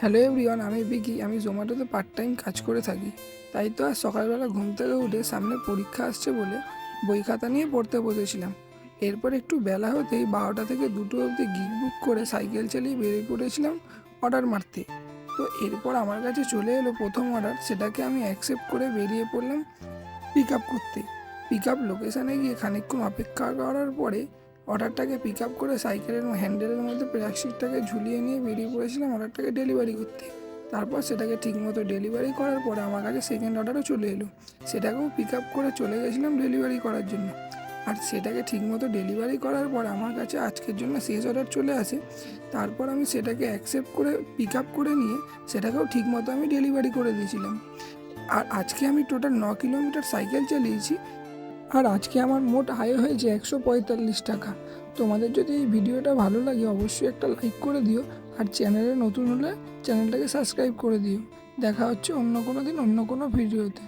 Hello everyone, আমি বিকি। আমি জোম্যাটোতে part time কাজ করে থাকি। তাই তো আজ সকালবেলা ঘুম থেকে উঠে সামনে পরীক্ষা আসছে বলে বই খাতা নিয়ে পড়তে বসেছিলাম। এরপর একটু বেলা হতেই 12টা থেকে 2টো অবধি গিগ বুক করে সাইকেল চালিয়ে বেরিয়ে পড়েছিলাম অর্ডার মারতে। তো এরপর আমার কাছে চলে এলো প্রথম অর্ডার, সেটাকে আমি অ্যাকসেপ্ট করে বেরিয়ে পড়লাম পিক আপ করতে। পিক আপ লোকেশানে গিয়ে খানিকক্ষণ অপেক্ষা করার পরে অর্ডারটাকে পিক আপ করে সাইকেলের হ্যান্ডেলের মধ্যে প্লাস্টিকটাকে ঝুলিয়ে নিয়ে বেরিয়ে পড়েছিলাম অর্ডারটাকে ডেলিভারি করতে। তারপর সেটাকে ঠিকমতো ডেলিভারি করার পরে আমার কাছে সেকেন্ড অর্ডারও চলে এলো। সেটাকেও পিক আপ করে চলে গেছিলাম ডেলিভারি করার জন্য। আর সেটাকে ঠিকমতো ডেলিভারি করার পর আমার কাছে আজকের জন্য শেষ অর্ডার চলে আসে। তারপর আমি সেটাকে অ্যাকসেপ্ট করে পিক আপ করে নিয়ে সেটাকেও ঠিকমতো আমি ডেলিভারি করে দিয়েছিলাম। আর আজকে আমি টোটাল 9 কিলোমিটার সাইকেল চালিয়েছি। আর আজকে আমার মোট আয় হয়েছে 145 টাকা। তোমাদের যদি এই ভিডিওটা ভালো লাগে অবশ্যই একটা লাইক করে দিও। আর চ্যানেলে নতুন হলে চ্যানেলটাকে সাবস্ক্রাইব করে দিও। দেখা হচ্ছে অন্য কোনো দিন অন্য কোনো ভিডিওতে।